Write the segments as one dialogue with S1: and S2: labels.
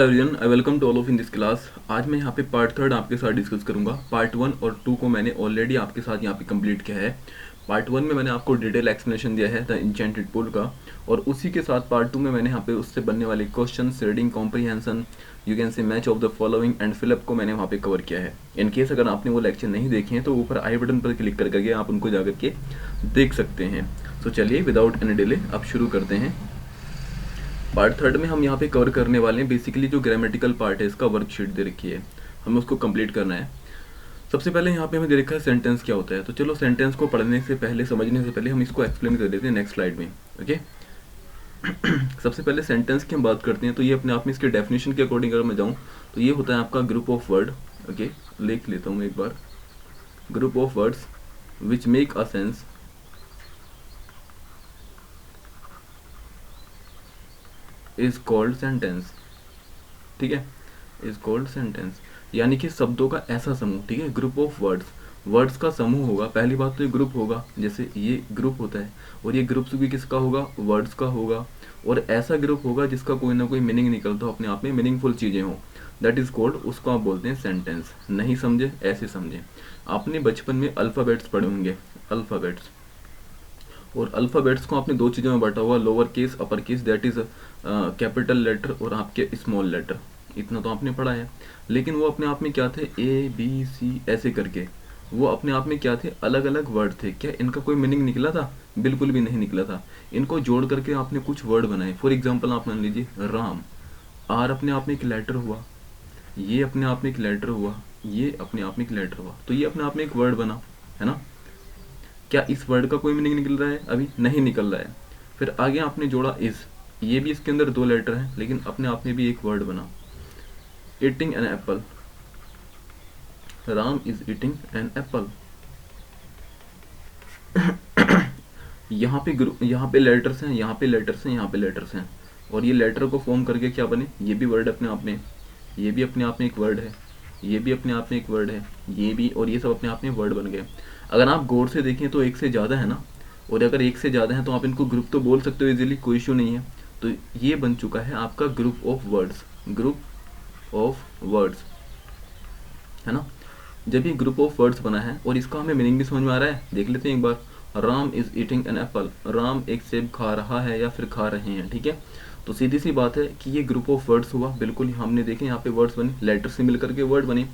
S1: Everyone, I welcome to all of in this class. आज मैं यहाँ पे पार्ट थर्ड आपके साथ डिस्कस करूंगा। पार्ट वन और टू को मैंने ऑलरेडी आपके साथ यहाँ पे कंप्लीट किया है। पार्ट वन में मैंने आपको डिटेल एक्सप्लेनेशन दिया है द इंचेंटेड पुल का, और उसी के साथ पार्ट टू में मैंने यहाँ पे उससे बनने वाले question, reading comprehension, you can say match of the following and fill up को मैंने वहाँ पे कवर किया है। इन केस अगर आपने वो लेक्चर नहीं देखे हैं तो ऊपर आई बटन पर क्लिक करके आप उनको जाकर के देख सकते हैं। तो चलिए विदाउट एनी डिले अब शुरू करते हैं। पार्ट थर्ड में हम यहाँ पे कवर करने वाले हैं बेसिकली जो ग्रामेटिकल पार्ट है, इसका वर्कशीट दे रखी है, हमें उसको कंप्लीट करना है। सबसे पहले यहाँ पे हमें दे रखा है सेंटेंस क्या होता है। तो चलो सेंटेंस को पढ़ने से पहले, समझने से पहले हम इसको एक्सप्लेन कर देते हैं नेक्स्ट स्लाइड में। ओके सबसे पहले सेंटेंस की हम बात करते हैं। तो ये अपने आप में इसके डेफिनेशन के अकॉर्डिंग अगर मैं जाऊँ तो ये होता है आपका ग्रुप ऑफ वर्ड। ओके, लिख लेता हूँ एक बार। Group of words which make a sense is called sentence. ठीक है, इज कॉल्ड सेंटेंस, यानी कि शब्दों का ऐसा समूह। ठीक है, ग्रुप ऑफ वर्ड्स, वर्ड्स का समूह होगा। पहली बात तो ये ग्रुप होगा, जैसे ये ग्रुप होता है, और ये ग्रुप्स भी किसका होगा, वर्ड्स का होगा। और ऐसा ग्रुप होगा जिसका कोई ना कोई मीनिंग निकलता हो, अपने आप में मीनिंगफुल चीज़ें हो, दैट इज कॉल्ड, उसको आप बोलते हैं सेंटेंस। नहीं समझे, ऐसे समझे। आपने बचपन में अल्फ़ाबेट्स पढ़े होंगे, अल्फ़ाबेट्स, और अल्फ़ाबेट्स को आपने दो चीज़ों में बांटा हुआ, lower case, upper case, that is capital letter और आपके स्मॉल लेटर। इतना तो आपने पढ़ा है। लेकिन वो अपने आप में क्या थे, ए बी सी ऐसे करके वो अपने आप में क्या थे, अलग अलग वर्ड थे। क्या इनका कोई मीनिंग निकला था? बिल्कुल भी नहीं निकला था। इनको जोड़ करके आपने कुछ वर्ड बनाए। फॉर एग्जाम्पल आप मान लीजिए राम, आर अपने आप में एक लेटर हुआ, ये अपने आप में एक लेटर हुआ, ये अपने आप में एक लेटर हुआ, तो ये अपने आप में एक वर्ड बना, है ना। क्या इस वर्ड का कोई मीनिंग निकल रहा है? अभी नहीं निकल रहा है। फिर आगे आपने जोड़ा इस, ये भी इसके अंदर दो लेटर हैं, लेकिन अपने आप में भी एक वर्ड बना, eating an apple. Ram is eating an Apple. यहाँ पे लेटर्स हैं, यहाँ पे लेटर्स हैं, यहाँ पे लेटर्स हैं, और ये लेटर को फॉर्म करके क्या बने, ये भी वर्ड अपने आप में, ये भी अपने आप में एक वर्ड है, ये भी अपने आप में एक वर्ड है, ये भी, और ये सब अपने आप में वर्ड बन गए। अगर आप गौर से देखें तो एक से ज़्यादा है ना, और अगर एक से ज़्यादा है तो आप इनको ग्रुप तो बोल सकते हो इजीली, कोई इशू नहीं है। तो ये बन चुका है आपका group of words, group of words, है ना। जब ये ग्रुप ऑफ वर्ड्स बना है और इसका हमें मीनिंग भी समझ में आ रहा है, देख लेते हैं एक बार। Ram is eating an apple, Ram एक सेब खा रहा है या फिर खा रहे हैं। ठीक है, तो सीधी सी बात है कि ये ग्रुप ऑफ वर्ड्स हुआ। बिल्कुल हमने देखे यहाँ पे वर्ड्स बने, लेटर से मिलकर के वर्ड बने,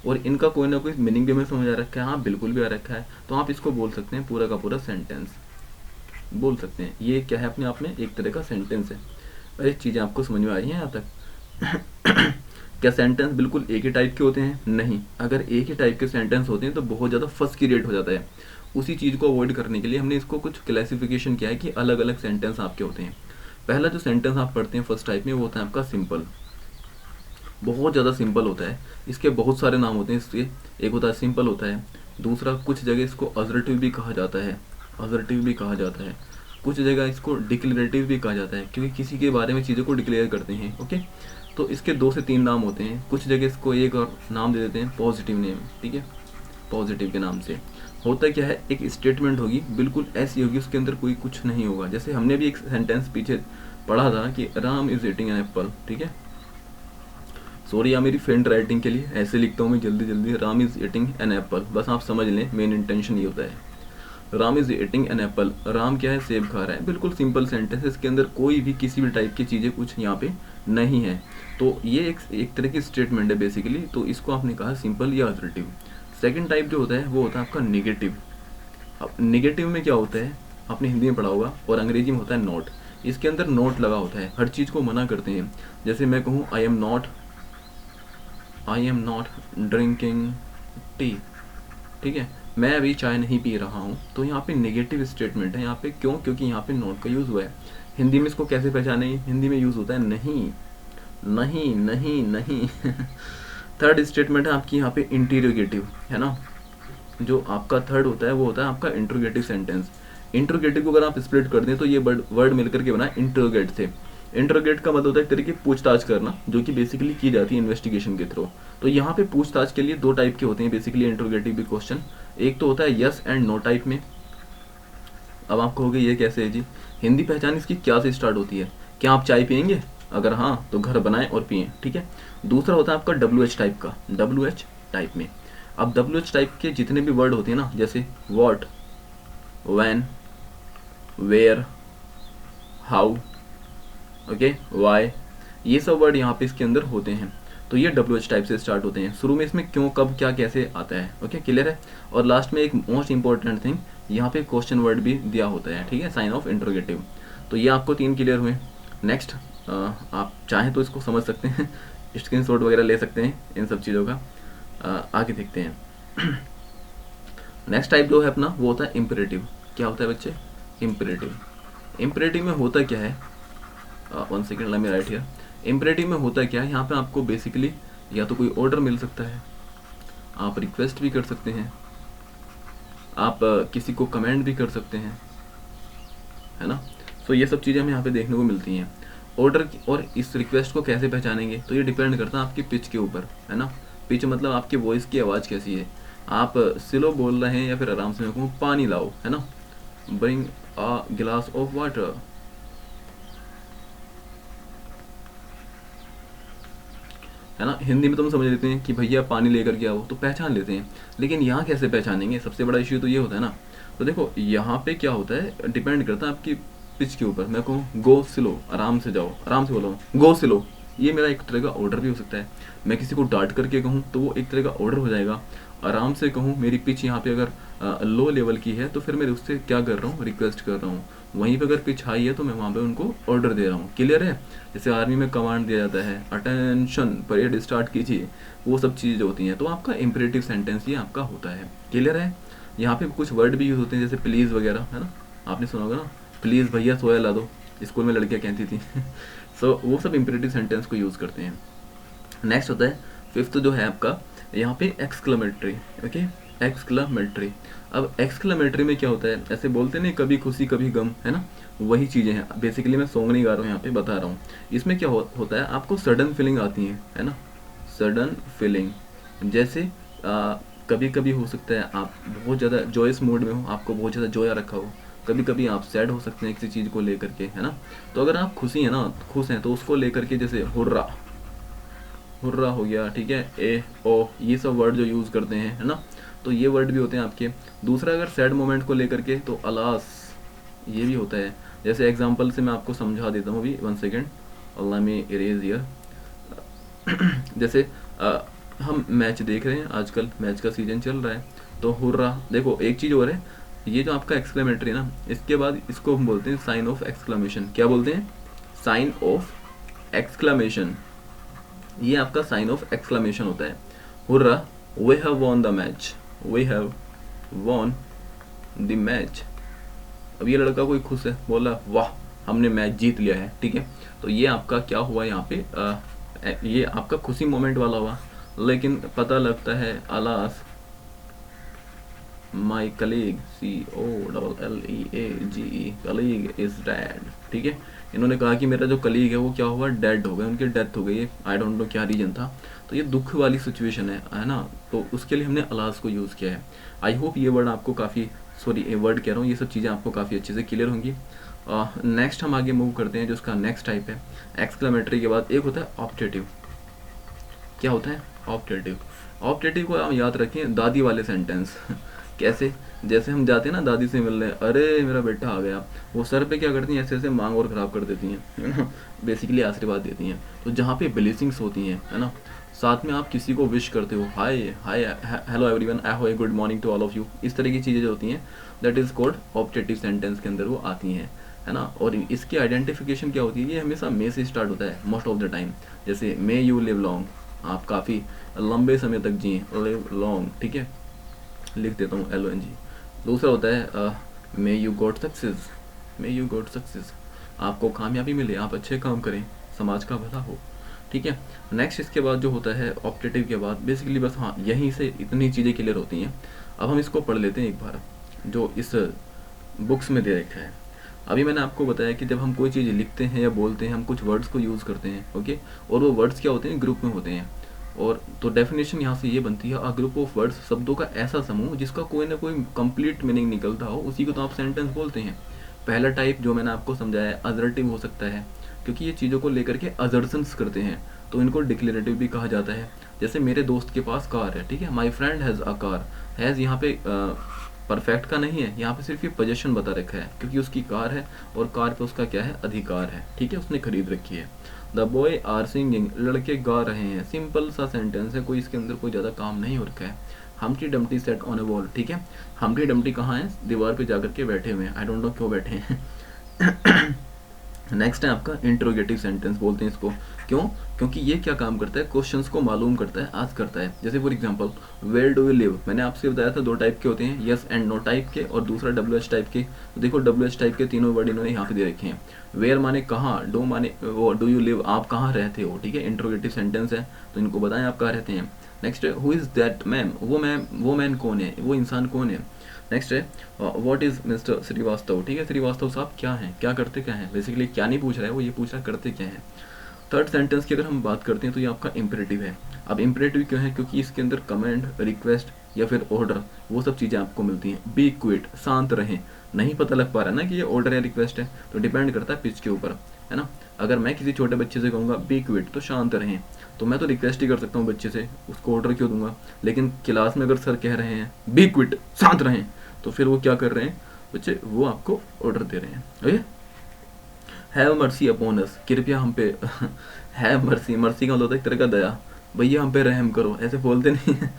S1: और इनका कोई ना कोई मीनिंग भी हमें समझ आ रखा है। हाँ, बिल्कुल भी आ रखा है। तो आप इसको बोल सकते हैं पूरा का पूरा सेंटेंस बोल सकते हैं। ये क्या है, अपने आप में एक तरह का सेंटेंस है। अरे चीज़ें आपको समझ में आई हैं यहाँ तक? क्या सेंटेंस बिल्कुल एक ही टाइप के होते हैं? नहीं। अगर एक ही टाइप के सेंटेंस होते हैं तो बहुत ज़्यादा फर्स्ट की रेट हो जाता है। उसी चीज़ को अवॉइड करने के लिए हमने इसको कुछ क्लासिफिकेशन किया है कि अलग अलग सेंटेंस आपके होते हैं। पहला जो सेंटेंस आप पढ़ते हैं फर्स्ट टाइप में, वो होता है आपका सिंपल। बहुत ज़्यादा सिंपल होता है। इसके बहुत सारे नाम होते हैं इसके। एक होता है सिंपल होता है, दूसरा कुछ जगह इसको असर्टिव भी कहा जाता है, असर्टिव भी कहा जाता है, कुछ जगह इसको डिक्लेरेटिव भी कहा जाता है, क्योंकि किसी के बारे में चीज़ों को डिक्लेयर करते हैं। ओके, तो इसके 2 से 3 नाम होते हैं। कुछ जगह इसको एक और नाम दे देते हैं, पॉजिटिव नेम। ठीक है, पॉजिटिव के नाम से होता क्या है, एक स्टेटमेंट होगी, बिल्कुल ऐसी होगी, उसके अंदर कोई कुछ नहीं होगा। जैसे हमने भी एक सेंटेंस पीछे पढ़ा था कि Ram is eating an Apple. ठीक है, सॉरी यार मेरी फेंट राइटिंग के लिए, ऐसे लिखता हूँ मैं जल्दी जल्दी, Ram is eating an Apple, बस आप समझ लें मेन इंटेंशन ये होता है। Ram is eating an apple, Ram क्या है, सेब खा रहा है। बिल्कुल सिंपल सेंटेंस है, इसके अंदर कोई भी किसी भी टाइप की चीज़ें कुछ यहाँ पे नहीं है। तो ये एक तरह की स्टेटमेंट है बेसिकली, तो इसको आपने कहा सिंपल या असर्टिव। सेकंड टाइप जो होता है वो होता है आपका निगेटिव। अब निगेटिव में क्या होता है, आपने हिंदी में पढ़ा होगा, और अंग्रेजी में होता है नोट। इसके अंदर नोट लगा होता है, हर चीज़ को मना करते हैं। जैसे मैं कहूँ I am not drinking tea. ठीक है, मैं अभी चाय नहीं पी रहा हूँ, तो यहाँ पे नेगेटिव स्टेटमेंट है यहाँ पे। क्यों? क्योंकि यहाँ पे नॉट का यूज़ हुआ है। हिंदी में इसको कैसे पहचाने, हिंदी में यूज़ होता है नहीं, नहीं, नहीं, नहीं। थर्ड स्टेटमेंट है आपकी यहाँ पे इंटीरोगेटिव, है ना। जो आपका थर्ड होता है वो होता है आपका इंट्रोगेटिव सेंटेंस। इंट्रोगेटिव को अगर आप स्प्लिट कर दें तो ये वर्ड मिलकर के बना इंट्रोगेट से। इंट्रोगेट का मतलब होता है एक तरीके पूछताछ करना, जो कि बेसिकली की जाती है इन्वेस्टिगेशन के थ्रू। तो यहाँ पे पूछताछ के लिए 2 टाइप के होते हैं बेसिकली इंट्रोगेटिव क्वेश्चन। एक तो होता है यस एंड नो टाइप में। अब आप कहोगे ये कैसे है जी, हिंदी पहचान इसकी क्या से स्टार्ट होती है, क्या आप चाय पियेंगे? अगर हाँ तो घर बनाएं और पिएं, ठीक है। दूसरा होता है आपका WH टाइप का, WH टाइप में। अब WH टाइप के जितने भी वर्ड होते हैं ना, जैसे what, when, where, how, okay, why, ये सब वर्ड यहाँ पे इसके अंदर होते हैं। तो ये WH टाइप से स्टार्ट होते हैं। शुरू में इसमें क्यों, कब, क्या, कैसे आता है, ओके, क्लियर है। और लास्ट में एक मोस्ट इंपॉर्टेंट थिंग, यहाँ पे क्वेश्चन वर्ड भी दिया होता है, ठीक है, साइन ऑफ इंटरोगेटिव। तो ये आपको 3 क्लियर हुए। नेक्स्ट आप चाहें तो इसको समझ सकते हैं, स्क्रीनशॉट वगैरह ले सकते हैं इन सब चीज़ों का। आगे देखते हैं। नेक्स्ट टाइप जो है अपना वो होता है इम्परेटिव। क्या होता है बच्चे, इम्परेटिव। इम्परेटिव में होता क्या है, 1 second let me right here. Imperative में होता क्या है, यहाँ पे आपको बेसिकली या तो कोई ऑर्डर मिल सकता है, आप रिक्वेस्ट भी कर सकते हैं, आप किसी को कमेंड भी कर सकते हैं, है ना। सो ये सब चीज़ें हमें यहाँ पे देखने को मिलती हैं। ऑर्डर और इस रिक्वेस्ट को कैसे पहचानेंगे, तो ये डिपेंड करता है आपकी पिच के ऊपर, है ना। पिच मतलब आपकी वॉइस की आवाज़ कैसी है, आप स्लो बोल रहे हैं या फिर आराम से, मैं कहूँ पानी लाओ, है ना, ब्रिंग अ गिलास ऑफ वाटर, है ना। हिंदी में तो हम समझ लेते हैं कि भैया पानी लेकर के आओ, तो पहचान लेते हैं। लेकिन यहाँ कैसे पहचानेंगे, सबसे बड़ा इश्यू तो ये होता है ना। तो देखो यहाँ पे क्या होता है, डिपेंड करता है आपकी पिच के ऊपर। मैं कहूँ गो स्लो, आराम से जाओ, आराम से बोलो गो स्लो, ये मेरा एक तरह का ऑर्डर भी हो सकता है। मैं किसी को डांट करके कहूँ तो वो एक तरह का ऑर्डर हो जाएगा। आराम से कहूँ, मेरी पिच यहाँ पे अगर लो लेवल की है तो फिर मैं उससे क्या कर रहा हूँ, रिक्वेस्ट कर रहा हूँ। वहीं पे अगर पिच हाई है तो मैं वहाँ पे उनको ऑर्डर दे रहा हूँ, क्लियर है। जैसे आर्मी में कमांड दिया जाता है, अटेंशन परेड स्टार्ट कीजिए, वो सब चीज़ें होती हैं। तो आपका इम्परेटिव सेंटेंस ये आपका होता है, क्लियर है। यहाँ पे कुछ वर्ड भी यूज होते हैं, जैसे प्लीज़ वगैरह, है ना, आपने सुना होगा ना, प्लीज़ भैया सोया ला दो, स्कूल में लड़कियाँ कहती थी। सो वो सब इम्परेटिव सेंटेंस को यूज़ करते हैं। नेक्स्ट होता है फिफ्थ जो है आपका यहाँ पे एक्सक्लेमेटरी, ओके, एक्सक्लेमेटरी। अब एक्सक्लेमेटरी में क्या होता है, ऐसे बोलते नहीं कभी खुशी कभी गम, है ना, वही चीज़ें हैं। बेसिकली मैं सॉन्ग नहीं गा रहा हूँ, यहाँ पे बता रहा हूँ। इसमें क्या होता है, आपको सडन फीलिंग आती है ना, सडन फीलिंग। जैसे कभी कभी हो सकता है आप बहुत ज़्यादा जॉयस मूड में हो, आपको बहुत ज़्यादा जॉय आ रखा हो। कभी कभी आप सैड हो सकते हैं किसी चीज़ को लेकर के, है ना। तो अगर आप खुशी है ना, खुश हैं, तो उसको लेकर के जैसे हुर्रा, हुर्रा हो गया, ठीक है, ए ओ, ये सब वर्ड जो यूज़ करते हैं, है ना। तो ये वर्ड भी होते हैं आपके। दूसरा अगर सैड मोमेंट को लेकर के तो अलास, ये भी होता है। जैसे एग्जांपल से मैं आपको समझा देता हूँ अभी, 1 सेकेंड, अल्लाह में इरेज ईयर। जैसे हम मैच देख रहे हैं, आजकल मैच का सीजन चल रहा है, तो हुर्रा। देखो एक चीज़ और है, ये जो आपका एक्सक्लेमेटरी है ना, इसके बाद इसको हम बोलते हैं साइन ऑफ एक्सक्लेमेशन। क्या बोलते हैं, साइन ऑफ एक्सक्लेमेशन। ये आपका साइन ऑफ एक्सक्लेमेशन होता है। Hurrah, we have won the match, we have won the match. अब ये लड़का कोई खुश है, बोला वाह हमने मैच जीत लिया है, ठीक है। तो ये आपका क्या हुआ यहाँ पे, ये आपका खुशी मोमेंट वाला हुआ। लेकिन पता लगता है alas my colleague, COLLEAGE, colleague is dead, ठीक है। इन्होंने कहा कि मेरा जो कलीग है वो क्या हुआ, डेड हो गया, उनकी डेथ हो गई। आई डोंट नो क्या रीजन था। तो ये दुख वाली सिचुएशन है ना, तो उसके लिए हमने अलास को यूज़ किया है। आई होप ये वर्ड आपको काफ़ी, सॉरी ये वर्ड कह रहा हूँ, ये सब चीज़ें आपको काफ़ी अच्छे से क्लियर होंगी। नेक्स्ट हम आगे मूव करते हैं, जो उसका नेक्स्ट टाइप है एक्सक्लेमेटरी के बाद एक होता है ऑप्टेटिव। क्या होता है ऑप्टेटिव, ऑप्टेटिव को आप याद रखें, दादी वाले सेंटेंस। कैसे, जैसे हम जाते हैं ना दादी से मिलने, अरे मेरा बेटा आ गया, वो सर पे क्या करती हैं, ऐसे ऐसे मांग और ख़राब कर देती हैं, है ना, बेसिकली आशीर्वाद देती हैं। तो जहाँ पे ब्लेसिंग्स होती हैं, है ना, साथ में आप किसी को विश करते हो, hi hi hello everyone, I have a good morning to all of you, इस तरह की चीज़ें जो होती हैं that is called optative sentence के अंदर वो आती हैं, है ना। और इसकी आइडेंटिफिकेशन क्या होती है, ये हमेशा मे से स्टार्ट होता है मोस्ट ऑफ द टाइम। जैसे मे यू लिव लॉन्ग, आप काफ़ी लंबे समय तक जिए, लिव लॉन्ग, ठीक है, लिख देता हूँ LONG। दूसरा होता है may you got success, may you got success, आपको कामयाबी मिले, आप अच्छे काम करें, समाज का भला हो, ठीक है। नेक्स्ट इसके बाद जो होता है ऑप्टेटिव के बाद, बेसिकली बस हाँ यहीं से इतनी चीज़ें क्लियर होती हैं। अब हम इसको पढ़ लेते हैं एक बार, जो इस बुक्स में दे रखा है। अभी मैंने आपको बताया कि जब हम कोई चीज़ लिखते हैं या बोलते हैं, हम कुछ वर्ड्स को यूज़ करते हैं, ओके, और वो वर्ड्स क्या होते हैं, ग्रुप में होते हैं। और तो डेफिनेशन यहाँ से ये बनती है, अ ग्रुप ऑफ वर्ड्स, शब्दों का ऐसा समूह जिसका कोई ना कोई कंप्लीट मीनिंग निकलता हो, उसी को तो आप सेंटेंस बोलते हैं। पहला टाइप जो मैंने आपको समझाया असर्टिव हो सकता है, क्योंकि ये चीज़ों को लेकर के अजर्शंस करते हैं, तो इनको डिक्लेरेटिव भी कहा जाता है। जैसे मेरे दोस्त के पास कार है, ठीक है, my friend has a car. Has यहाँ पे परफेक्ट का नहीं है, यहाँ पे सिर्फ ये पोजेशन बता रखा है, क्योंकि उसकी कार है और कार पे उसका क्या है, अधिकार है, ठीक है, उसने खरीद रखी है। द बॉय आर सिंगिंग, लड़के गा रहे हैं। सिंपल सा सेंटेंस है, कोई इसके अंदर कोई ज़्यादा काम नहीं हो रखा है। Humpty Dumpty set on A wall, ठीक है, हम्प्टी डम्प्टी कहाँ है, दीवार पे जाकर के बैठे हुए हैं, आई डोंट नो क्यों बैठे हैं। नेक्स्ट है आपका इंट्रोगेटिव सेंटेंस बोलते हैं इसको। क्यों? क्योंकि ये क्या काम करता है, क्वेश्चंस को मालूम करता है, आज करता है। जैसे for example, where do you live, मैंने आपसे बताया था दो टाइप के होते हैं, यस एंड नो टाइप के, और दूसरा WH टाइप के। तो देखो WH टाइप के तीनों वर्ड इन्होंने यहाँ पे दे रखे हैं। वेयर माने कहाँ, डू माने वो, डू यू लिव आप कहाँ रहते हो, ठीक है, इंट्रोगेटिव सेंटेंस है, तो इनको बताएं आप कहाँ रहते हैं। नेक्स्ट है हु इज़ दैट मैम, वो मैन कौन है, वो इंसान कौन है। नेक्स्ट है व्हाट इज मिस्टर श्रीवास्तव, ठीक है, श्रीवास्तव साहब क्या हैं, क्या करते क्या हैं, बेसिकली क्या नहीं पूछ रहा है वो, ये पूछ रहा है करते क्या हैं। थर्ड सेंटेंस की अगर हम बात करते हैं तो ये आपका इम्परेटिव है। अब इम्परेटिव क्यों है, क्योंकि इसके अंदर कमेंड, रिक्वेस्ट या फिर ऑर्डर, वो सब चीज़ें आपको मिलती हैं। बी क्विट, शांत रहें, नहीं पता लग पा रहा है ना कि ये ऑर्डर है रिक्वेस्ट है, तो डिपेंड करता है पिच के ऊपर, है ना। अगर मैं किसी छोटे बच्चे से कहूँगा बी क्विट, तो शांत रहें, तो मैं तो रिक्वेस्ट ही कर सकता हूँ बच्चे से, उसको ऑर्डर क्यों दूंगा। लेकिन क्लास में अगर सर कह रहे हैं बी क्विट, शांत रहें, तो फिर वो क्या कर रहे हैं बच्चे, वो आपको ऑर्डर दे रहे हैं। ओके, हैव मर्सी अपॉन अस, कृपया हम पे हैव मर्सी, मर्सी का मतलब होता है एक तरह का दया, भैया हम पे रहम करो, ऐसे बोलते नहीं है।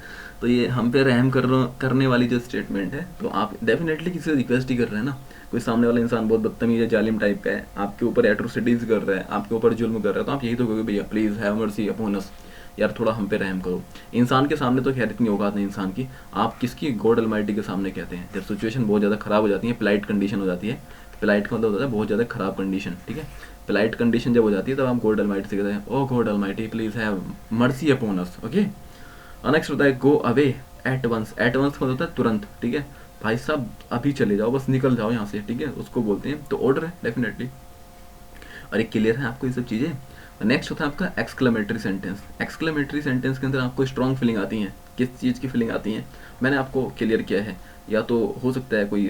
S1: तो ये हम पे रहम करने वाली जो स्टेटमेंट है, तो आप डेफिनेटली किसी से रिक्वेस्ट ही कर रहे हैं ना। कोई सामने वाला इंसान बहुत बदतमीज है, जालिम टाइप का है, आपके ऊपर एट्रोसिटीज कर रहा है, आपके ऊपर जुल्म कर रहा है, तो आप यही तो कहोगे भैया प्लीज़ हैव मर्सी अपॉन अस, यार थोड़ा हम पे रहम करो। इंसान के सामने तो खैर इतनी औकात नहीं इंसान की, आप किसकी, गॉड अलमाइटी के सामने कहते हैं। जब सिचुएशन बहुत ज़्यादा ख़राब हो जाती है, प्लाइट कंडीशन हो जाती है, प्लाइट का मतलब होता है बहुत ज़्यादा ख़राब कंडीशन, ठीक है, प्लाइट कंडीशन जब हो जाती है तब आप गॉड अलमाइटी से कहते हैं O God almighty please have mercy upon us. Okay, next होता है go away at once, at once का मतलब होता है तुरंत, ठीक है, भाई साहब अभी चले जाओ, बस निकल जाओ यहाँ से, ठीक है, उसको बोलते हैं, तो ऑर्डर है डेफिनेटली। और एक क्लियर है आपको ये सब चीज़ें। नेक्स्ट होता है आपका एक्सक्लेमेटरी सेंटेंस। एक्सक्लेमेटरी सेंटेंस के अंदर आपको स्ट्रॉन्ग फीलिंग आती है, किस चीज़ की फीलिंग आती है मैंने आपको क्लियर किया है। या तो हो सकता है कोई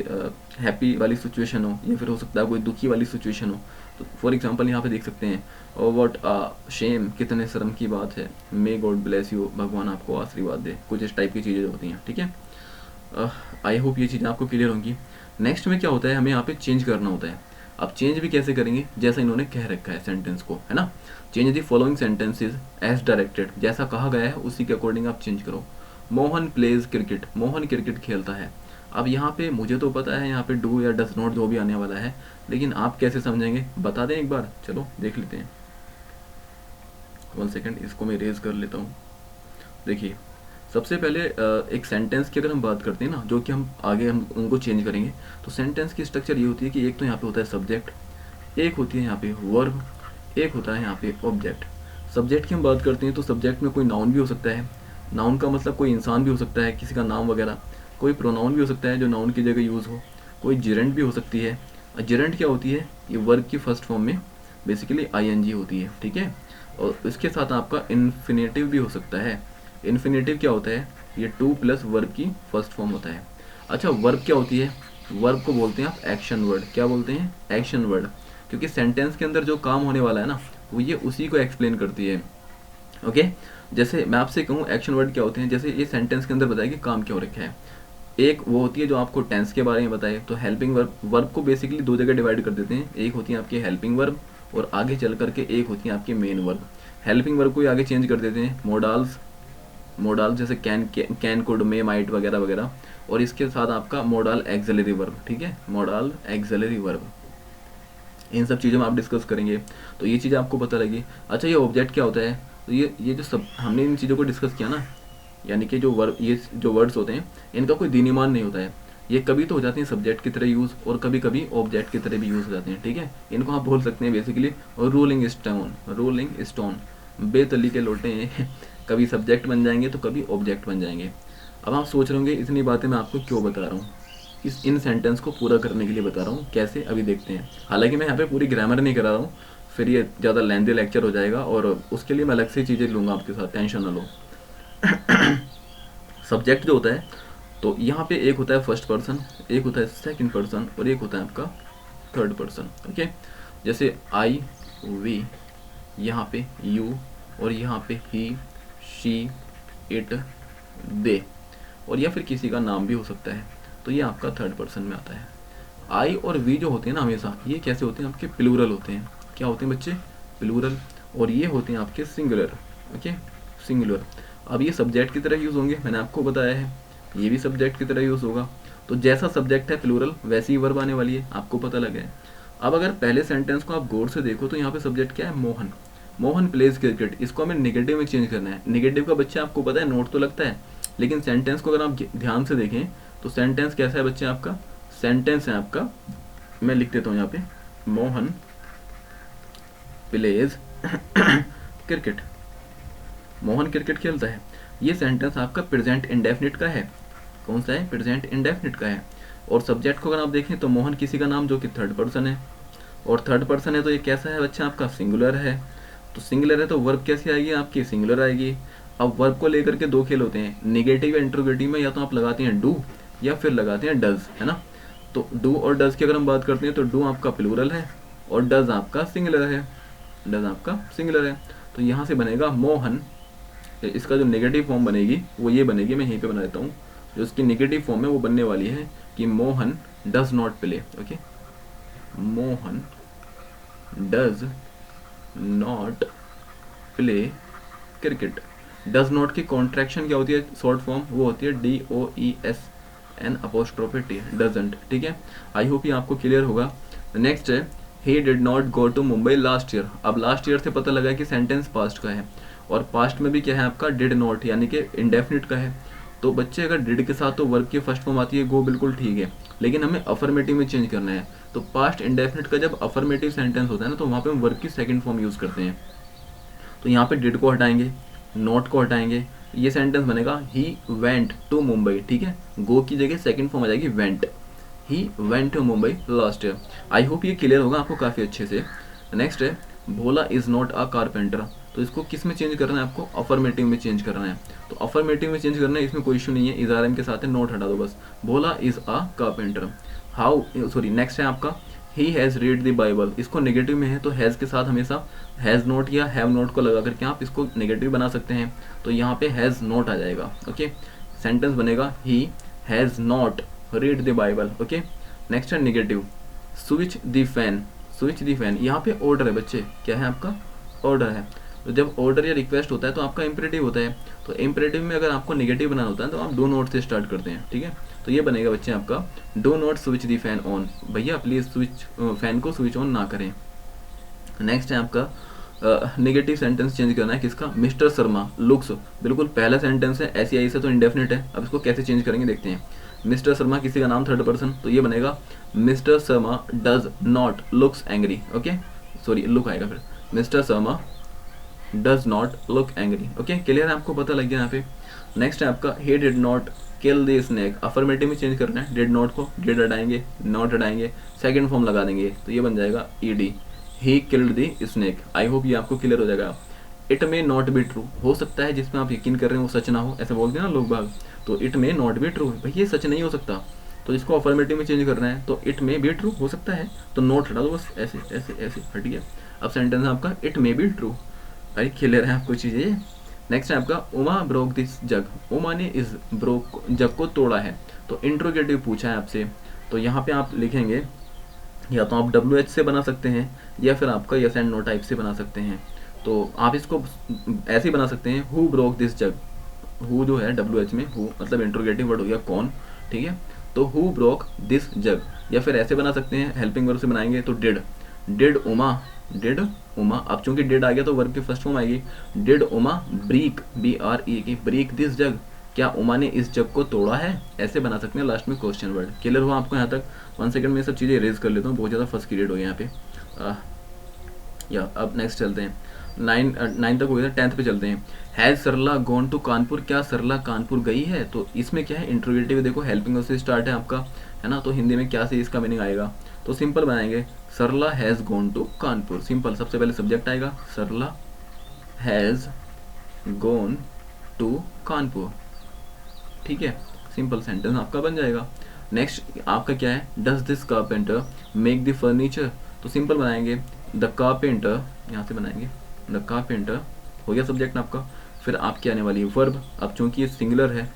S1: हैप्पी वाली सिचुएशन हो, या फिर हो सकता है कोई दुखी वाली सिचुएशन हो। तो फॉर एग्जांपल यहाँ पे देख सकते हैं और व्हाट शेम, कितने शर्म की बात है, मे गॉड ब्लेस यू, भगवान आपको आशीर्वाद दे, कुछ इस टाइप की चीज़ें होती हैं, ठीक है। आई होप ये चीज़ें आपको क्लियर होंगी। नेक्स्ट में क्या होता है, हमें यहाँ पे चेंज करना होता है। अब चेंज भी कैसे करेंगे, जैसा इन्होंने कह रखा है सेंटेंस को, है ना, change the following sentences as directed, जैसा कहा गया है उसी के अकॉर्डिंग आप चेंज करो। Mohan plays cricket, Mohan cricket खेलता है। अब यहाँ पे मुझे तो पता है यहाँ पे डू या डज नॉट जो भी आने वाला है, लेकिन आप कैसे समझेंगे बता दें एक बार, चलो देख लेते हैं। 1 सेकेंड, इसको मैं रेज कर लेता हूँ। देखिए सबसे पहले एक सेंटेंस की अगर हम बात करते हैं ना, जो कि हम आगे हम उनको चेंज करेंगे, तो सेंटेंस की स्ट्रक्चर ये होती है कि एक तो यहाँ पे होता है सब्जेक्ट, एक होती है यहाँ पे वर्ब, एक होता है यहाँ पे ऑब्जेक्ट। सब्जेक्ट की हम बात करते हैं तो सब्जेक्ट में कोई नाउन भी हो सकता है, नाउन का मतलब कोई इंसान भी हो सकता है, किसी का नाम वगैरह, कोई प्रोनाउन भी हो सकता है जो नाउन की जगह यूज़ हो, कोई जिरेंट भी हो सकती है। जिरेंट क्या होती है, ये वर्ब की फर्स्ट फॉर्म में बेसिकली ING होती है, ठीक है, और इसके साथ आपका इन्फिनेटिव भी हो सकता है। इन्फिनेटिव क्या होता है, ये टू प्लस वर्ब की फर्स्ट फॉर्म होता है। अच्छा वर्ब क्या होती है, वर्ब को बोलते हैं आप एक्शन वर्ड, क्या बोलते हैं, एक्शन वर्ड, क्योंकि सेंटेंस के अंदर जो काम होने वाला है ना, वो ये उसी को एक्सप्लेन करती है। ओके, जैसे मैं आपसे कहूँ एक्शन वर्ड क्या होते हैं, जैसे ये सेंटेंस के अंदर बताया कि काम क्या हो रखा है। एक वो होती है जो आपको टेंस के बारे में बताए, तो हेल्पिंग वर्ब, वर्ब को बेसिकली दो जगह डिवाइड कर देते हैं, एक होती है आपकी हेल्पिंग वर्ब और आगे चल करके एक होती है आपकी मेन वर्ब। हेल्पिंग वर्ब को ही आगे चेंज कर देते हैं मोडाल्स, मोडाल जैसे कैन कुड मे माइट वगैरह वगैरह, और इसके साथ आपका मोडाल एक्सिलरी वर्ब, ठीक है, मोडाल एक्सिलरी वर्ब। इन सब चीज़ों में आप डिस्कस करेंगे, तो ये चीज़ आपको पता लगी। अच्छा ये ऑब्जेक्ट क्या होता है, तो ये जो सब हमने इन चीज़ों को डिस्कस किया ना, यानी कि जो वर्ब, ये जो वर्ड्स होते हैं इनका कोई दीनिमान नहीं होता है, ये कभी तो हो जाती हैं सब्जेक्ट की तरह यूज़ और कभी कभी ऑब्जेक्ट की तरह भी यूज़ हो जाते हैं, ठीक है। इनको आप बोल सकते हैं basically rolling stone, rolling stone, बेतली के लोटे कभी सब्जेक्ट बन जाएंगे तो कभी ऑब्जेक्ट बन जाएंगे। अब आप सोच रहे होंगे इतनी बातें मैं आपको क्यों बता रहा हूँ, इन सेंटेंस को पूरा करने के लिए बता रहा हूँ, कैसे अभी देखते हैं। हालांकि मैं यहाँ पे पूरी ग्रामर नहीं करा रहा हूँ, फिर ये ज़्यादा लेंथी लेक्चर हो जाएगा और उसके लिए मैं अलग से चीज़ें लूँगा आपके साथ, टेंशन ना लो। सब्जेक्ट जो होता है तो यहाँ पे एक होता है फर्स्ट पर्सन, एक होता है सेकंड पर्सन और एक होता है आपका थर्ड पर्सन। ओके, जैसे आई वी, यहाँ पे यू, और यहाँ पे ही, शी, इट, दे, और या फिर किसी का नाम भी हो सकता है। तो ये आपका थर्ड पर्सन में आता है। आई और वी जो होते हैं ना हमेशा, ये कैसे होते हैं आपके प्लूरल होते हैं। क्या होते हैं बच्चे? प्लूरल। और ये होते हैं आपके सिंगुलर। Okay, singular. अब ये सब्जेक्ट की तरह यूज़ होंगे, मैंने आपको बताया है, ये भी सब्जेक्ट की तरह यूज़ होगा। तो जैसा सब्जेक्ट है प्लूरल, वैसी ही वर्ब आने वाली है, आपको पता लगा है। अब अगर पहले सेंटेंस को आप गौर से देखो तो यहाँ पे सब्जेक्ट क्या है? मोहन। Mohan plays cricket. इसको हमें नेगेटिव में चेंज करना है। नेगेटिव का बच्चे आपको पता है नोट तो लगता है, लेकिन सेंटेंस को अगर आप ध्यान से देखें तो सेंटेंस कैसा है बच्चे आपका? सेंटेंस है आपका, मैं लिख देता हूँ यहाँ पे, Mohan plays cricket. Mohan cricket खेलता है। ये सेंटेंस आपका प्रेजेंट इंडेफिनिट का है। कौन सा है? प्रेजेंट इंडेफिनिट का है। और सब्जेक्ट को अगर आप देखें तो मोहन किसी का नाम जो कि थर्ड पर्सन है, और थर्ड पर्सन है तो ये कैसा है बच्चा आपका? सिंगुलर है। तो सिंगुलर है तो वर्ब कैसी आएगी आपकी? सिंगुलर आएगी। अब वर्ब को लेकर के दो खेल होते हैं, निगेटिव या इंट्रोगेटिव में, या तो आप लगाते हैं डू या फिर लगाते हैं डज, है ना। तो डू और डज की अगर हम बात करते हैं तो डू आपका प्लूरल है और डज आपका सिंगुलर है। डज आपका सिंगुलर है। तो यहाँ से बनेगा मोहन, इसका जो नेगेटिव फॉर्म बनेगी वो ये बनेगी, मैं यहीं पे बना देता हूँ। जो इसकी नेगेटिव फॉर्म है वो बनने वाली है कि Mohan does not play. Okay, Mohan does not play cricket. Does not की कॉन्ट्रैक्शन क्या होती है? शॉर्ट फॉर्म वो होती है DOESN', डजंट। ठीक है, आई होप ये आपको क्लियर होगा। नेक्स्ट है he did not go to Mumbai last year. अब लास्ट ईयर से पता लगा कि सेंटेंस पास्ट का है, और पास्ट में भी क्या है आपका? डिड नॉट, यानी कि इंडेफिनिट का है। तो बच्चे अगर डिड के साथ तो वर्ब की फर्स्ट फॉर्म आती है, गो बिल्कुल ठीक है, लेकिन हमें अफर्मेटिव में चेंज करना है। तो पास्ट इंडेफिनिट का जब अफर्मेटिव सेंटेंस होता है ना, तो वहाँ पे हम वर्ब की सेकंड फॉर्म यूज़ करते हैं। तो यहाँ पे डिड को हटाएंगे, नॉट को हटाएंगे, ये सेंटेंस बनेगा ही वेंट टू मुंबई। ठीक है, गो की जगह सेकंड फॉर्म आ जाएगी went. He went to Mumbai last year. I hope ये क्लियर होगा आपको काफ़ी अच्छे से। नेक्स्ट है Bhola is not a carpenter. तो इसको किस में चेंज करना है आपको? अफर्मेटिव में चेंज करना है। तो अफर्मेटिव में चेंज करना है, इसमें कोई इशू नहीं है, इज़ के साथ है, नॉट हटा दो बस। Bhola is a carpenter. How, sorry, next है आपका ही हैज़ रीड द बाइबल। इसको नेगेटिव में है तो हैज़ के साथ हमेशा हैज़ नॉट या हैव नॉट को लगा करके आप इसको नेगेटिव बना सकते हैं। तो यहाँ पे हैज़ नॉट आ जाएगा। ओके, सेंटेंस बनेगा he has not read the Bible. Okay, next है negative, switch the fan. Switch the fan, यहाँ पे ऑर्डर है बच्चे, क्या है आपका? ऑर्डर है। तो जब ऑर्डर या रिक्वेस्ट होता है तो आपका इंपरेटिव होता है। तो इंपरेटिव में अगर आपको नेगेटिव बनाना होता है तो आप डू नॉट से स्टार्ट करते हैं। ठीक है, तो ये बनेगा बच्चे आपका do not switch the fan on. भैया प्लीज़ स्विच फैन को स्विच ऑन ना करें। नेक्स्ट है आपका नेगेटिव सेंटेंस चेंज करना है, किसका? Mister Sharma looks. बिल्कुल पहला सेंटेंस है, ऐसी आई से तो इंडेफिनिट है। अब इसको कैसे चेंज करेंगे देखते हैं। मिस्टर शर्मा किसी का नाम थर्ड पर्सन, तो ये बनेगा mister Sharma does not looks angry. Okay, sorry look आएगा फिर, mister Sharma does not look angry. Okay, clear है, आपको पता लग गया यहाँ पे। नेक्स्ट है आपका ही did not kill the snake. Affirmative में चेंज करना है, डिड नॉट को डिड हटाएंगे, नॉट हटाएंगे, सेकंड फॉर्म लगा देंगे, तो ये बन जाएगा ED, he killed the snake. I hope ये आपको क्लियर हो जाएगा। It may not be true, हो सकता है जिसमें आप यकीन कर रहे हैं वो सच ना हो, ऐसे बोलते हैं ना लोग बाग। तो it may not be true, भाई ये सच नहीं हो सकता, तो इसको अफर्मेटिव में चेंज करना है। तो इट मे बी ट्रू हो सकता है, तो नॉट हटा दो बस, ऐसे ऐसे ऐसे हट गया। अब सेंटेंस आपका इट मे बी ट्रू। भाई क्लियर है आपको चीज़ें। नेक्स्ट है आपका उमा ब्रोक दिस जग। उमा ने इस ब्रोक जग को तोड़ा है। तो इंट्रोगेटिव पूछा है आपसे, तो यहाँ पे आप लिखेंगे, या तो आप WH से बना सकते हैं या फिर आपका यस एंड नो टाइप से बना सकते हैं। तो आप इसको ऐसे ही बना सकते हैं, who broke this jug. Who जो है WH में, हु मतलब इंट्रोगेटिव वर्ड हो गया कौन। ठीक है, तो हु ब्रोक दिस जग, या फिर ऐसे बना सकते हैं, हेल्पिंग वर्ब से बनाएंगे तो did, did Uma, did Uma. अब चूंकि डिड आ गया तो वर्ब की फर्स्ट फॉर्म आएगी, डिड उमा ब्रीक, BRE की ब्रीक दिस जग, क्या उमा ने इस जग को तोड़ा है, ऐसे बना सकते हैं लास्ट में क्वेश्चन वर्ड। क्लियर हुआ आपको यहाँ तक? 1 सेकंड में सब चीज़ें इरेज कर लेता हूँ, बहुत ज़्यादा फर्स्ट क्रिएट हो गया यहाँ पे। या अब नेक्स्ट चलते हैं, 9 तक हो गया, 10th पे चलते हैं। Has Sarla gone to Kanpur, क्या सरला कानपुर गई है? तो इसमें क्या है, इंट्रोगेटिव देखो, हेल्पिंग से स्टार्ट है आपका, है ना। तो हिंदी में क्या से इसका मीनिंग आएगा, तो सिंपल बनाएंगे, Sarla has gone to Kanpur. Simple, सबसे पहले सब्जेक्ट आएगा, Sarla has gone to Kanpur. ठीक है, सिंपल सेंटेंस आपका बन जाएगा। नेक्स्ट आपका क्या है, does this carpenter make the furniture. तो सिंपल बनाएंगे, द कारपेंटर, यहाँ से बनाएंगे द कारपेंटर, हो गया सब्जेक्ट आपका। फिर आपकी आने वाली है वर्ब। अब चूंकि ये सिंगुलर है,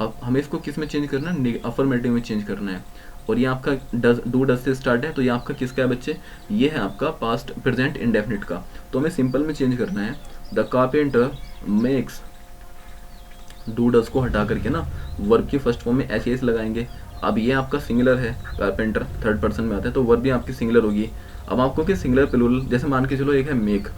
S1: अब हमें इसको किस में चेंज करना है, अफर्मेटिव में चेंज करना है। और ये आपका डज, डू डज से स्टार्ट है, तो ये आपका किसका है बच्चे, ये है आपका पास्ट प्रेजेंट इंडेफिनिट का। तो हमें सिंपल में चेंज करना है, the carpenter makes, do does को हटा करके ना वर्ब की फर्स्ट फॉर्म में एस एस लगाएंगे। अब ये आपका सिंगुलर है, कारपेंटर थर्ड पर्सन में आता है, तो वर्ब भी आपकी सिंगुलर होगी। अब आपको कि सिंगुलर प्लूरल, जैसे मान के चलो एक है मेक,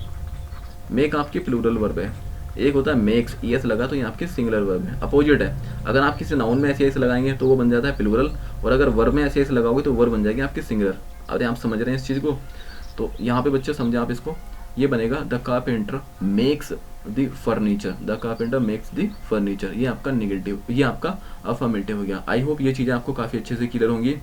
S1: मेक आपकी प्लूरल वर्ब है, एक होता है मेक्स, ईएस लगा तो ये आपके सिंगुलर वर्ब है। अपोजिट है, अगर आप किसी नाउन में ऐसे एस लगाएंगे तो वो बन जाता है प्लूरल, और अगर वर्ब में ऐसे एस लगाओगे तो वर्ब बन जाएगी आपकी सिंगुलर। अरे आप समझ रहे हैं इस चीज़ को, तो यहाँ पे बच्चे समझे आप इसको, ये बनेगा the carpenter makes the furniture, the carpenter makes the furniture, ये आपका नेगेटिव, ये आपका अफर्मेटिव हो गया। आई होप ये चीज़ें आपको काफ़ी अच्छे से क्लियर होंगी।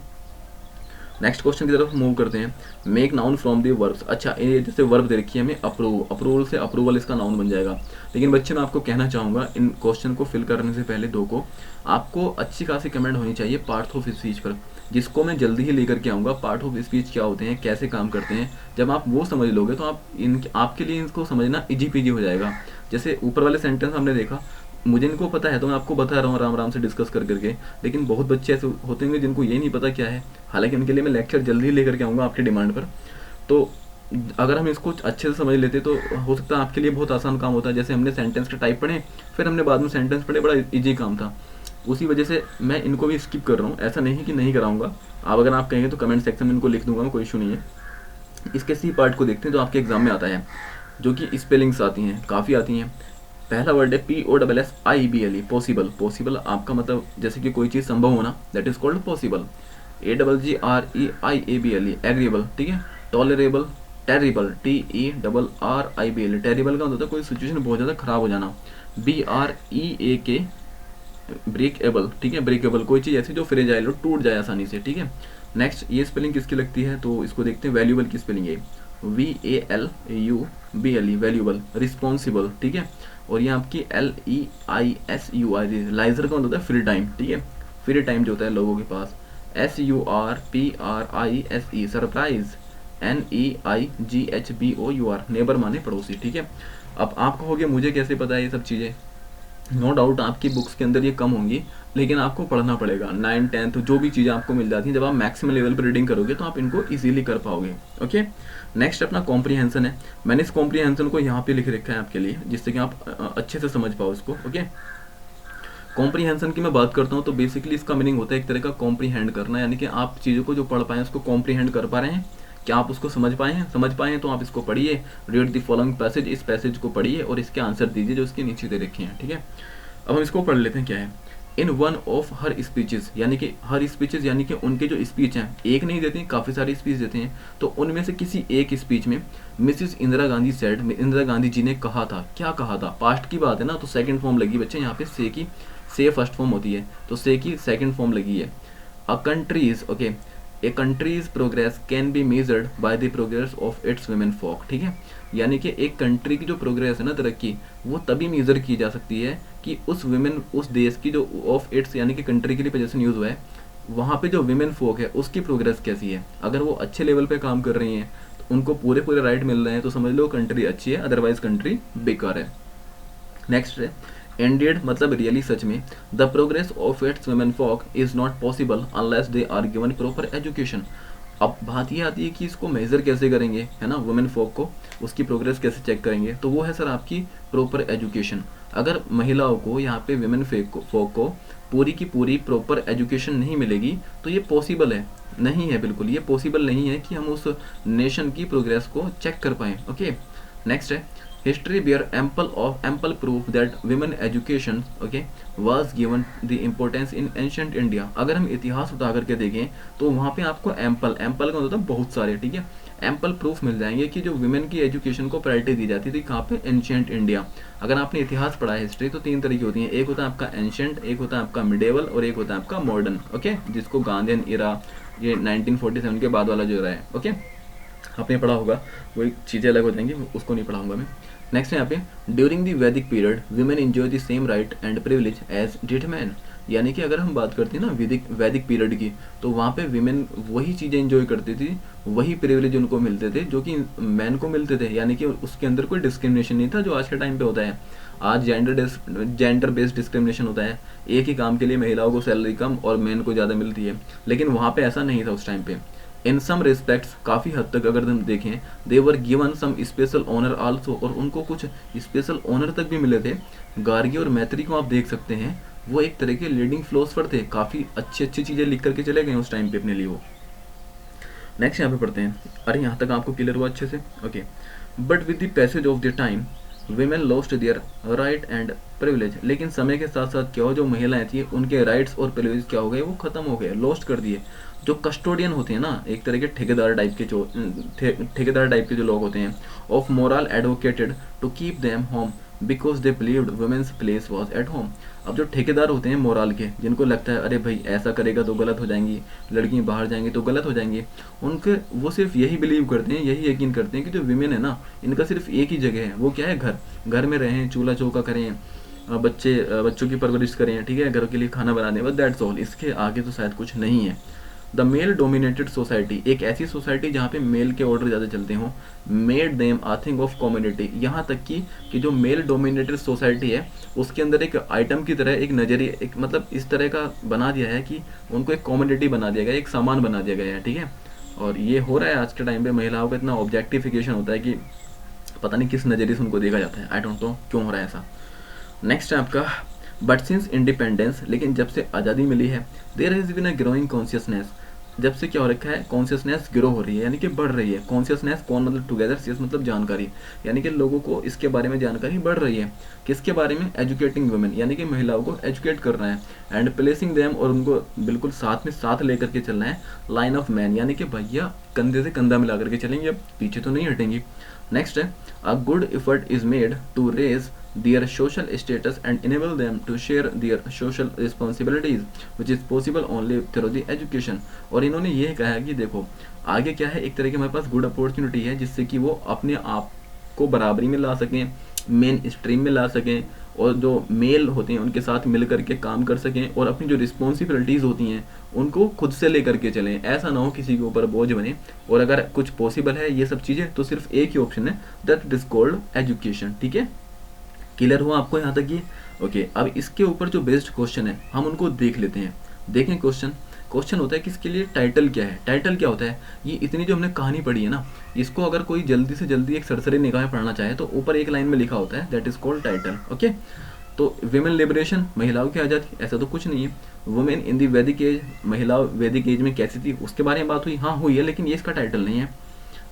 S1: नेक्स्ट क्वेश्चन की तरफ मूव करते हैं, make noun from the verbs. अच्छा, ये जैसे वर्ब दे रखी है हमें अप्रूव, अप्रूवल से अप्रूवल इसका नाउन बन जाएगा। लेकिन बच्चे मैं आपको कहना चाहूँगा इन क्वेश्चन को फिल करने से पहले दो को आपको अच्छी खासी कमेंट होनी चाहिए पार्ट ऑफ स्पीच पर, जिसको मैं जल्दी ही लेकर के आऊँगा। पार्ट ऑफ स्पीच क्या होते हैं, कैसे काम करते हैं, जब आप वो समझ लोगे तो आपके लिए इनको समझना इजी पीजी हो जाएगा। जैसे ऊपर वाले सेंटेंस हमने देखा, मुझे इनको पता है तो मैं आपको बता रहा हूँ आराम आराम से डिस्कस कर करके, लेकिन बहुत बच्चे ऐसे होते हैं जिनको ये नहीं पता क्या है। हालांकि उनके लिए मैं लेक्चर जल्दी लेकर के आऊँगा आपकी डिमांड पर। तो अगर हम इसको अच्छे से समझ लेते तो हो सकता है आपके लिए बहुत आसान काम होता है। जैसे हमने सेंटेंस का टाइप पढ़े, फिर हमने बाद में सेंटेंस पढ़े, बड़ा ईजी काम था। उसी वजह से मैं इनको भी स्किप कर रहा हूँ, ऐसा नहीं कि नहीं कराऊंगा। आप अगर आप कहेंगे तो कमेंट सेक्शन में इनको लिख दूंगा, कोई इशू नहीं है। इसके सी पार्ट को देखते हैं जो आपके एग्जाम में आता है, जो कि स्पेलिंग्स आती हैं, काफ़ी आती हैं। पहला वर्ड है POSSIBLE, पॉसिबल। पॉसिबल आपका मतलब जैसे कि कोई चीज़ संभव होना, that is called possible. AGGREIABLE, agreeable, ठीक है। टॉलरेबल, टेरिबल, TERRIBL, टेरिबल का होता है कोई सिचुएशन बहुत ज़्यादा खराब हो जाना। BREAK, ब्रेकेबल, ठीक है। ब्रेकेबल कोई चीज़ ऐसी जो फ्रेजाइल हो, टूट जाए आसानी से, ठीक है। नेक्स्ट ये स्पेलिंग किसकी लगती है, तो इसको देखते हैं। वैल्यूबल की स्पेलिंग है VALUBLE, वैल्यूबल। रिस्पॉन्सिबल, ठीक है। और ये आपकी LEISUR, लाइजर का मतलब होता है फ्री टाइम, ठीक है। फ्री टाइम जो होता है लोगों के पास। SURPRISE, surprise. NEIGHBOUR, नेबर माने पड़ोसी, ठीक है। अब आपको हो गया मुझे कैसे पता है ये सब चीज़ें, नो डाउट आपकी बुक्स के अंदर ये कम होंगी, लेकिन आपको पढ़ना पड़ेगा। 9th 10th जो भी चीज़ें आपको मिल जाती हैं, जब आप मैक्सिमम लेवल पर रीडिंग करोगे तो आप इनको इजीली कर पाओगे। ओके, नेक्स्ट अपना कॉम्प्रीहेंशन है। मैंने इस कॉम्प्रीहेंशन को यहाँ पे लिख रखा है आपके लिए, जिससे कि आप अच्छे से समझ पाओ इसको। ओके, कॉम्प्रीहेंशन की मैं बात करता हूँ तो बेसिकली इसका मीनिंग होता है एक तरह का कॉम्प्रीहेंड करना, यानी कि आप चीज़ों को जो पढ़ पाएँ उसको कॉम्प्रीहेंड कर पा रहे हैं, क्या आप उसको समझ पाए हैं तो आप इसको पढ़िए। रीड द फॉलोइंग पैसेज, इस पैसेज को पढ़िए और इसके आंसर दीजिए जो इसके नीचे दे रखे हैं, ठीक है। अब हम इसको पढ़ लेते हैं क्या है। In one of her speeches, यानी कि हर स्पीचेस यानी कि उनके जो स्पीच हैं, एक नहीं देते हैं, काफ़ी सारी स्पीच देते हैं, तो उनमें से किसी एक स्पीच में मिसिस इंदिरा गांधी सेड, इंदिरा गांधी जी ने कहा था, क्या कहा था। पास्ट की बात है ना, तो सेकंड फॉर्म लगी बच्चे यहाँ पे, से की, से फर्स्ट फॉर्म होती है तो से की सेकंड फॉर्म लगी है। A country's, okay, a country's progress can be measured by the progress of its women folk, ठीक है। यानी कि एक कंट्री की जो प्रोग्रेस है ना, तरक्की, वो तभी मेजर की जा सकती है कि उस वुमेन, उस देश की जो ऑफ इट्स यानी कि कंट्री के लिए पोजीशन यूज हुआ है, वहाँ पे जो विमेन फोक है उसकी प्रोग्रेस कैसी है। अगर वो अच्छे लेवल पे काम कर रही हैं तो उनको पूरे पूरे राइट मिल रहे हैं तो समझ लो कंट्री अच्छी है, अदरवाइज कंट्री बेकार है। नेक्स्ट है इंडियड, मतलब रियली, सच में, the progress of its women folk is not possible unless they are given proper education. अब बात ये आती है कि इसको मेजर कैसे करेंगे, है ना, वुमेन फॉक को, उसकी प्रोग्रेस कैसे चेक करेंगे, तो वो है सर आपकी प्रॉपर एजुकेशन। अगर महिलाओं को यहाँ पे वुमेन फॉक को पूरी की पूरी प्रॉपर एजुकेशन नहीं मिलेगी तो ये पॉसिबल है नहीं है, बिल्कुल ये पॉसिबल नहीं है कि हम उस नेशन की प्रोग्रेस को चेक कर पाएँ। ओके, नेक्स्ट है history bear ample proof that women education, okay, was given the importance in ancient India. अगर हम इतिहास उठा करके देखें तो वहाँ पे आपको एम्पल का मतलब बहुत सारे, ठीक है, एम्पल प्रूफ मिल जाएंगे कि जो विमेन की एजुकेशन को प्रायोरिटी दी जाती थी कहाँ पे, एंशिएंट इंडिया। अगर आपने इतिहास पढ़ा है, हिस्ट्री, तो तीन तरीके होती हैं, एक होता है आपका एंशिएंट, एक होता है आपका मिडेवल और एक होता है आपका मॉडर्न। ओके, जिसको गांधीयन इरा, ये 1947 के बाद वाला जो रहा है, ओके, आपने पढ़ा होगा, वही चीज़ें अलग हो जाएंगी, उसको नहीं पढ़ाऊंगा मैं। नेक्स्ट है यहाँ पे during the Vedic period women enjoy the same right and privilege as did man. यानी कि अगर हम बात करते हैं ना वैदिक पीरियड की, तो वहाँ पे विमेन वही चीज़ें एंजॉय करती थी, वही प्रिविलेज उनको मिलते थे जो कि मैन को मिलते थे, यानी कि उसके अंदर कोई डिस्क्रिमिनेशन नहीं था जो आज के टाइम पे होता है। आज जेंडर बेस्ड डिस्क्रिमिनेशन होता है, एक ही काम के लिए महिलाओं को सैलरी कम और मैन को ज़्यादा मिलती है, लेकिन वहाँ पे ऐसा नहीं था उस टाइम पे। इन सम रिस्पेक्ट्स काफ़ी हद तक अगर हम देखें, they were given some special honour also, और उनको कुछ स्पेशल ऑनर तक भी मिले थे। गार्गी और मैत्री को आप देख सकते हैं, वो एक तरह के लीडिंग फिलोसफर थे, काफ़ी अच्छी अच्छी चीज़ें लिख करके चले गए उस टाइम पे अपने लिए वो। नेक्स्ट यहाँ पे पढ़ते हैं। अरे यहाँ तक आपको क्लियर हुआ अच्छे से? Okay. But with the passage of the time women lost their right and privilege, लेकिन समय के साथ साथ क्या हो, जो महिलाएं थी उनके राइट्स और प्रिविलेज क्या हो गए, वो खत्म हो गए, लॉस्ट कर दिए। जो कस्टोडियन होते हैं ना, एक तरह के ठेकेदार टाइप के जो लोग होते हैं, of moral advocated to keep them home because they believed women's place was at home. अब जो ठेकेदार होते हैं मोरल के, जिनको लगता है अरे भाई ऐसा करेगा तो गलत हो जाएंगी, लड़कियां बाहर जाएंगी तो गलत हो जाएंगी, उनके वो सिर्फ यही बिलीव करते हैं, यही यकीन करते हैं कि जो विमेन है ना, इनका सिर्फ एक ही जगह है, वो क्या है, घर में रहें, चूल्हा चौका करें, बच्चों की परवरिश करें, ठीक है, घर के लिए खाना बना दें, बस दैट्स ऑल, इसके आगे तो शायद कुछ नहीं है। द मेल डोमिनेटेड सोसाइटी, एक ऐसी सोसाइटी जहाँ पे मेल के ऑर्डर ज़्यादा चलते हों, made them a thing of community, यहाँ तक कि जो मेल डोमिनेटेड सोसाइटी है उसके अंदर एक आइटम की तरह, एक नज़रिए, एक मतलब इस तरह का बना दिया है कि उनको एक कम्युनिटी बना दिया गया, एक सामान बना दिया गया है, ठीक है। और ये हो रहा है आज के टाइम पे, महिलाओं का इतना ऑब्जेक्टिफिकेशन होता है कि पता नहीं किस नज़रिए से उनको देखा जाता है, आई डोंट नो क्यों हो रहा है ऐसा। नेक्स्ट है आपका, बट सिंस इंडिपेंडेंस, लेकिन जब से आज़ादी मिली है, there has been a growing consciousness, जब से क्या हो रखा है, कॉन्शियसनेस ग्रो हो रही है, यानी कि बढ़ रही है। कॉन्शियसनेस, कौन मतलब टुगेदर, सियस मतलब जानकारी, यानी कि लोगों को इसके बारे में जानकारी बढ़ रही है। किसके बारे में? एजुकेटिंग वुमेन, यानी कि महिलाओं को एजुकेट करना है, एंड प्लेसिंग देम, और उनको बिल्कुल साथ में साथ लेकर के चलना है, लाइन ऑफ मैन, यानी कि भैया कंधे से कंधा मिला करके चलेंगे, अब पीछे तो नहीं हटेंगी। नेक्स्ट है, a good effort is made to raise their social status and enable them to share their social responsibilities which is possible only through the education। और इन्होंने ये कहा है कि देखो आगे क्या है, एक तरह की हमारे पास गुड अपॉर्चुनिटी है जिससे कि वो अपने आप को बराबरी में ला सकें, मेन स्ट्रीम में ला सकें, और जो मेल होते हैं उनके साथ मिल करके काम कर सकें, और अपनी जो रिस्पॉन्सिबिलिटीज़ होती हैं उनको खुद से लेकर के चलें, ऐसा ना हो किसी के ऊपर बोझ बने। और अगर कुछ पॉसिबल है ये सब चीज़ें, तो सिर्फ एक ही ऑप्शन है, that it is called education. ठीक है, क्लियर हुआ आपको यहाँ तक ये? ओके। अब इसके ऊपर जो बेस्ड क्वेश्चन है हम उनको देख लेते हैं। देखें क्वेश्चन होता है कि इसके लिए टाइटल क्या है। टाइटल क्या होता है? ये इतनी जो हमने कहानी पढ़ी है ना, इसको अगर कोई जल्दी से जल्दी एक सरसरी निगाह में पढ़ना चाहे तो ऊपर एक लाइन में लिखा होता है, that is called title. Okay, तो विमेन लिबरेशन, महिलाओं की आज़ादी, ऐसा तो कुछ नहीं है। वुमेन इन दी वैदिक एज, महिला वैदिक एज में कैसी थी उसके बारे में बात हुई, हाँ हुई है, लेकिन ये इसका टाइटल नहीं है।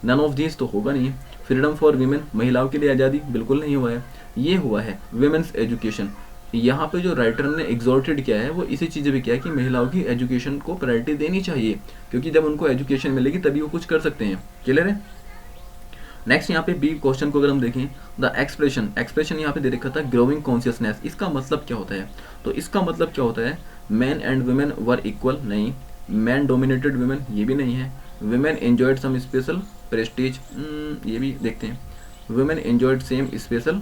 S1: नन ऑफ दिस तो होगा नहीं है। फ्रीडम फॉर वीमेन, महिलाओं के लिए आज़ादी, बिल्कुल नहीं हुआ है। ये हुआ है विमेंस एजुकेशन। यहाँ पे जो राइटर ने एग्जॉर्टेड किया है वो इसी चीज़ भी किया है कि महिलाओं की एजुकेशन को प्रायोरिटी देनी चाहिए, क्योंकि जब उनको एजुकेशन मिलेगी तभी वो कुछ कर सकते हैं। क्लियर है? नेक्स्ट यहाँ पे बी क्वेश्चन को अगर हम देखें, द एक्सप्रेशन यहाँ पे दे रखा था ग्रोइंग कॉन्शियसनेस, इसका मतलब क्या होता है? तो इसका मतलब क्या होता है, man and women were equal, नहीं। मैन डोमिनेटेड वुमेन, ये भी नहीं है। Women enjoyed some special prestige, ये भी देखते हैं। Women enjoyed same special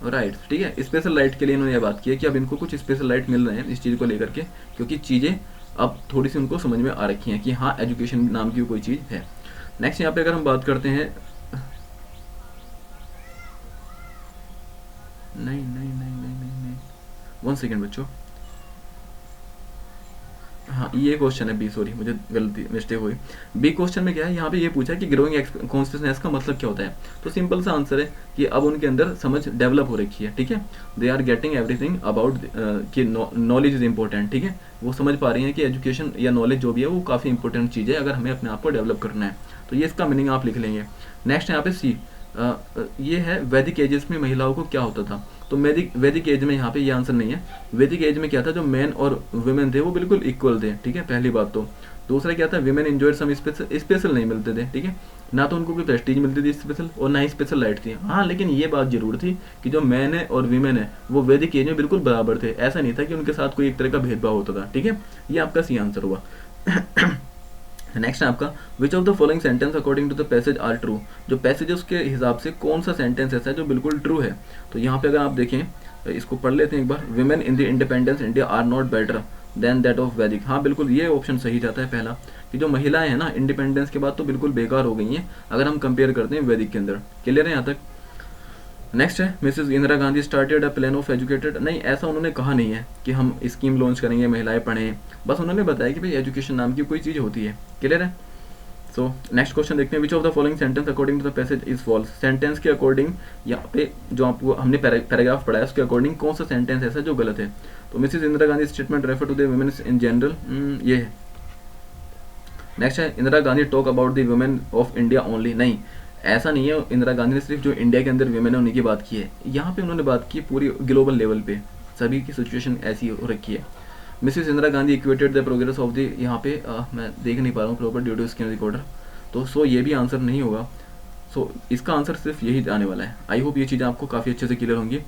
S1: rights. ठीक है, स्पेशल राइट के लिए इन्होंने ये बात की है कि अब इनको कुछ स्पेशल राइट मिल रहे हैं इस चीज़ को लेकर के, क्योंकि चीज़ें अब थोड़ी सी उनको समझ में आ रखी हैं कि हाँ एजुकेशन नाम की कोई चीज़ है। नेक्स्ट यहाँ पे अगर हम बात करते हैं, नहीं, 1 सेकेंड बच्चों, हाँ ये क्वेश्चन है बी, सॉरी मुझे गलती मिस्टेक हुई। बी क्वेश्चन में क्या है, यहाँ पे ये पूछा है कि ग्रोइंग कॉन्शियसनेस का मतलब क्या होता है। तो सिंपल सा आंसर है कि अब उनके अंदर समझ डेवलप हो रखी है। ठीक है, they are getting everything about कि नॉलेज इज इंपॉर्टेंट। ठीक है, वो समझ पा रही हैं कि एजुकेशन या नॉलेज जो भी है वो काफ़ी इंपॉर्टेंट चीज़ है अगर हमें अपने आप को डेवलप करना है। तो ये इसका मीनिंग आप लिख लेंगे। नेक्स्ट यहाँ पे सी, ये है वैदिक एजेस में महिलाओं को क्या होता था। तो वैदिक एज में यहाँ पे ये आंसर नहीं है। वैदिक एज में क्या था, जो मैन और वुमेन थे वो बिल्कुल इक्वल थे। ठीक है, पहली बात तो। दूसरा क्या था, विमेन एंजॉयड सम स्पेशल नहीं मिलते थे। ठीक है, ना तो उनको कोई प्रेस्टीज मिलती थी स्पेशल, और ना ही स्पेशल राइट थी। हाँ, लेकिन ये बात जरूर थी कि जो मैन है और विमेन है वो वैदिक एज में बिल्कुल बराबर थे। ऐसा नहीं था कि उनके साथ कोई एक तरह का भेदभाव होता था। ठीक है, ये आपका सी आंसर हुआ। नेक्स्ट है आपका, which of the following sentence according to the passage are true. जो पैसेज उसके हिसाब से कौन सा सेंटेंस ऐसा है जो बिल्कुल ट्रू है। तो यहाँ पे अगर आप देखें, इसको पढ़ लेते हैं एक बार। Women in the independence India are not better than that of Vedic. हाँ बिल्कुल ये ऑप्शन सही जाता है पहला, कि जो महिलाएं हैं ना इंडिपेंडेंस के बाद तो बिल्कुल बेकार हो गई हैं अगर हम कंपेयर करते हैं वैदिक के अंदर। क्लियर है यहाँ तक। नेक्स्ट है Mrs Indira Gandhi started a plan of educated. नहीं, ऐसा उन्होंने कहा नहीं है कि हम स्कीम लॉन्च करेंगे महिलाएं पढ़ें, बस उन्होंने बताया कि भाई एजुकेशन नाम की कोई चीज़ होती है। क्लियर है। सो नेक्स्ट क्वेश्चन देखते हैं। Which of the following sentence according to the passage is false. Sentence के अकॉर्डिंग यहाँ पे जो आपको हमने पैराग्राफ पढ़ा है उसके अकॉर्डिंग कौन सा सेंटेंस ऐसा जो गलत है। तो Mrs Indira Gandhi statement refer to the women's in general, ये है। नेक्स्ट है Indira Gandhi talk about the women of India only. नहीं, ऐसा नहीं है, इंदिरा गांधी ने सिर्फ जो इंडिया के अंदर वुमेन है उन्हीं की बात की है। यहाँ पे उन्होंने बात की पूरी ग्लोबल लेवल पे, सभी की सिचुएशन ऐसी हो रखी है। Mrs Indira Gandhi equated the progress of the, यहाँ पे मैं देख नहीं पा रहा हूँ proper due to skin recorder, तो सो ये भी आंसर नहीं होगा। सो इसका आंसर सिर्फ यही आने वाला है। आई होप ये चीज़ें आपको काफ़ी अच्छे से क्लियर होंगी।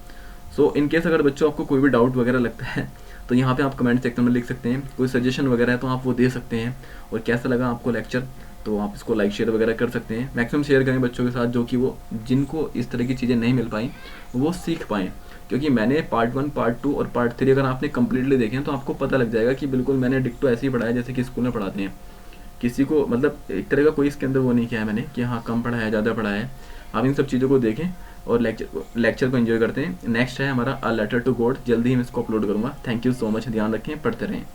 S1: सो इन केस अगर बच्चों आपको कोई भी डाउट वगैरह लगता है तो यहाँ पे आप कमेंट सेक्शन में लिख सकते हैं, कोई सजेशन वगैरह है तो आप वो दे सकते हैं। और कैसा लगा आपको लेक्चर तो आप इसको लाइक शेयर वगैरह कर सकते हैं। मैक्सिमम शेयर करें बच्चों के साथ जो कि वो जिनको इस तरह की चीज़ें नहीं मिल पाई वो सीख पाएँ, क्योंकि मैंने पार्ट 1 पार्ट 2 और पार्ट 3 अगर आपने कंप्लीटली देखें तो आपको पता लग जाएगा कि बिल्कुल मैंने डिक्टो ऐसे ही पढ़ाया जैसे कि स्कूल में पढ़ाते हैं। किसी को मतलब एक तरह का कोई इसके अंदर वो नहीं किया है मैंने कि हाँ कम पढ़ा है ज़्यादा पढ़ा है। आप इन सब चीज़ों को देखें और लेक्चर को एंजॉय करते हैं। नेक्स्ट है हमारा अ लेटर टू गॉड, जल्दी ही मैं इसको अपलोड करूँगा। थैंक यू सो मच, ध्यान रखें, पढ़ते रहें।